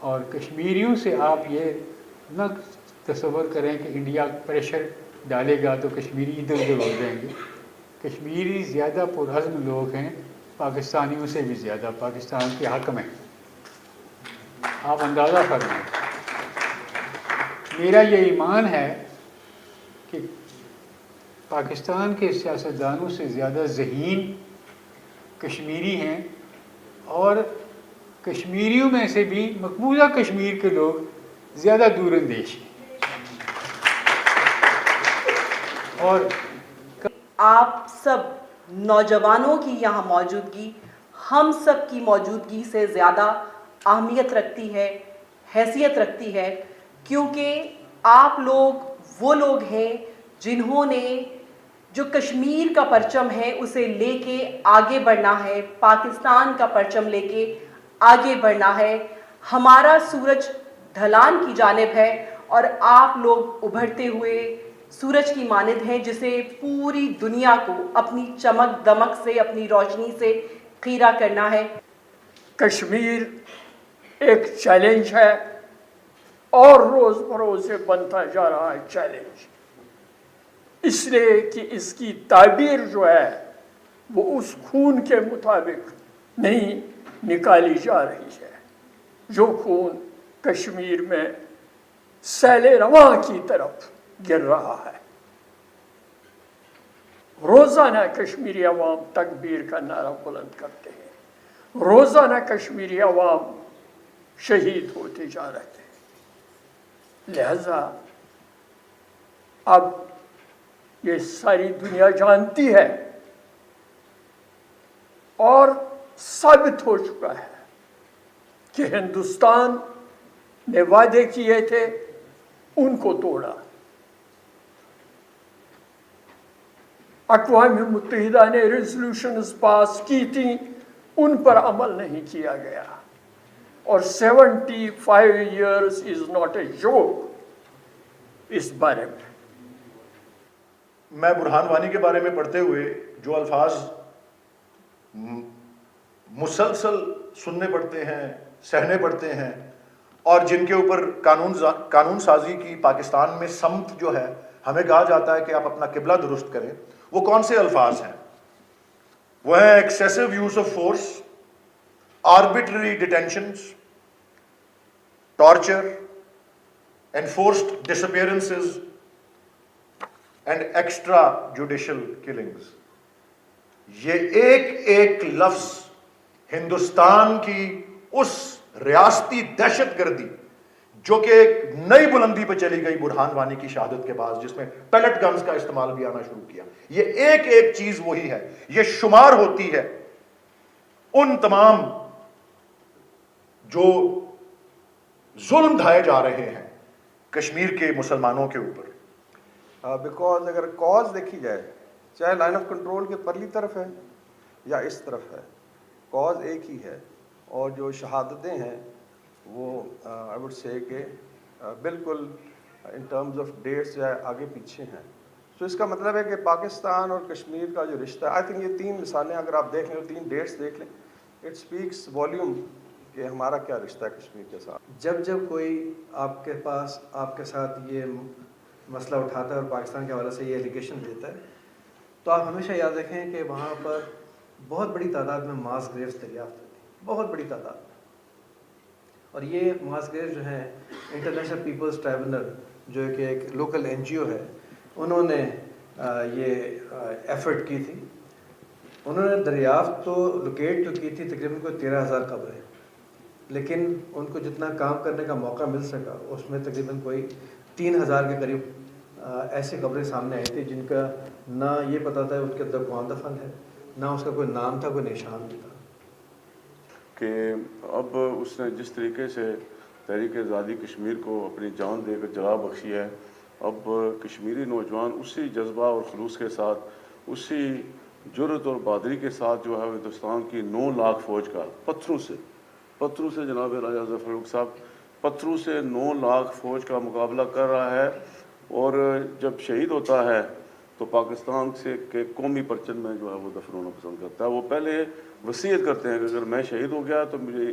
اور کشمیریوں سے آپ یہ نہ تصور کریں کہ انڈیا پریشر ڈالے گا تو کشمیری ادھر ادھر ہو جائیں گے. کشمیری زیادہ پرعزم لوگ ہیں پاکستانیوں سے بھی زیادہ، پاکستان کے حق میں. آپ اندازہ فرمائیں. میرا یہ ایمان ہے کہ پاکستان کے سیاستدانوں سے زیادہ ذہین کشمیری ہیں، اور کشمیریوں میں سے بھی مقبوضہ کشمیر کے لوگ زیادہ دور اندیش ہیں. اور آپ سب نوجوانوں کی یہاں موجودگی ہم سب کی موجودگی سے زیادہ اہمیت رکھتی ہے، حیثیت رکھتی ہے، کیونکہ آپ لوگ وہ لوگ ہیں جنہوں نے جو کشمیر کا پرچم ہے اسے لے کے آگے بڑھنا ہے، پاکستان کا پرچم لے کے آگے بڑھنا ہے. ہمارا سورج ڈھلان کی جانب ہے اور آپ لوگ ابھرتے ہوئے سورج کی مانند ہیں جسے پوری دنیا کو اپنی چمک دمک سے، اپنی روشنی سے خیرہ کرنا ہے. کشمیر ایک چیلنج ہے اور روز بروز سے بنتا جا رہا ہے چیلنج، اس لیے کہ اس کی تعبیر جو ہے وہ اس خون کے مطابق نہیں نکالی جا رہی ہے جو خون کشمیر میں سیل رواں کی طرف گر رہا ہے. روزانہ کشمیری عوام تکبیر کا نعرہ بلند کرتے ہیں، روزانہ کشمیری عوام شہید ہوتے جا رہے ہیں. لہذا اب یہ ساری دنیا جانتی ہے اور ثابت ہو چکا ہے کہ ہندوستان نے وعدے کیے تھے ان کو توڑا. اقوام متحدہ نے ریزولوشنز پاس کی تھیں، ان پر عمل نہیں کیا گیا، اور 75 years is not a joke اس بارے میں. میں برہان وانی کے بارے میں پڑھتے ہوئے جو الفاظ مسلسل سننے پڑتے ہیں، سہنے پڑتے ہیں، اور جن کے اوپر قانون سازی کی پاکستان میں سمت جو ہے، ہمیں کہا جاتا ہے کہ آپ اپنا قبلہ درست کریں، وہ کون سے الفاظ ہیں؟ وہ ہیں excessive use of force, arbitrary detentions, torture, enforced disappearances and extrajudicial killings. یہ ایک ایک لفظ ہندوستان کی اس ریاستی دہشت گردی جو کہ ایک نئی بلندی پہ چلی گئی برہان وانی کی شہادت کے بعد، جس میں پیلٹ گنز کا استعمال بھی آنا شروع کیا، یہ ایک ایک چیز وہی ہے. یہ شمار ہوتی ہے ان تمام جو ظلم ڈھائے جا رہے ہیں کشمیر کے مسلمانوں کے اوپر. بیکاز اگر کاز دیکھی جائے، چاہے لائن آف کنٹرول کے پرلی طرف ہے یا اس طرف ہے، کاز ایک ہی ہے، اور جو شہادتیں ہیں وہ آئی وڈ سے کہ بالکل ان ٹرمز آف ڈیٹس جو ہے آگے پیچھے ہیں. تو اس کا مطلب ہے کہ پاکستان اور کشمیر کا جو رشتہ ہے، آئی تھنک یہ 3 مثالیں اگر آپ دیکھ لیں، 3 ڈیٹس دیکھ لیں، اٹ اسپیکس والیوم کہ ہمارا کیا رشتہ ہے کشمیر کے ساتھ. جب کوئی آپ کے پاس آپ کے ساتھ یہ مسئلہ اٹھاتا ہے اور پاکستان کے حوالے سے یہ ایلیگیشن دیتا ہے، تو آپ ہمیشہ یاد رکھیں کہ وہاں پر بہت بڑی تعداد میں ماس گریوز دریافت ہوتی ہے، بہت بڑی تعداد میں. اور یہ ماس گریوز جو ہیں انٹرنیشنل پیپلز ٹرائبونل جو کہ ایک لوکل NGO ہے، انہوں نے یہ ایفرٹ کی تھی. انہوں نے دریافت تو لوکیٹ تو کی تھی تقریباً کوئی 13,000 قبریں، لیکن ان کو جتنا کام کرنے کا موقع مل سکا اس میں تقریباً کوئی 3,000 کے قریب ایسی قبریں سامنے آئی تھی جن کا نہ یہ پتہ تھا اس کے اندر کون دفن ہے، نہ اس کا کوئی نام تھا، کوئی نشان بھی تھا. کہ اب اس نے جس طریقے سے تحریک آزادی کشمیر کو اپنی جان دے کر جلا بخشی ہے، اب کشمیری نوجوان اسی جذبہ اور خلوص کے ساتھ، اسی جرأت اور بہادری کے ساتھ جو ہے ہندوستان کی 9 لاکھ فوج کا پتھروں سے جناب راجہ ظفر فاروق صاحب پتھروں سے 9 لاکھ فوج کا مقابلہ کر رہا ہے. اور جب شہید ہوتا ہے تو پاکستان سے کے قومی پرچم میں جو ہے وہ دفن ہونا پسند کرتا ہے. وہ پہلے وصیت کرتے ہیں کہ اگر میں شہید ہو گیا تو مجھے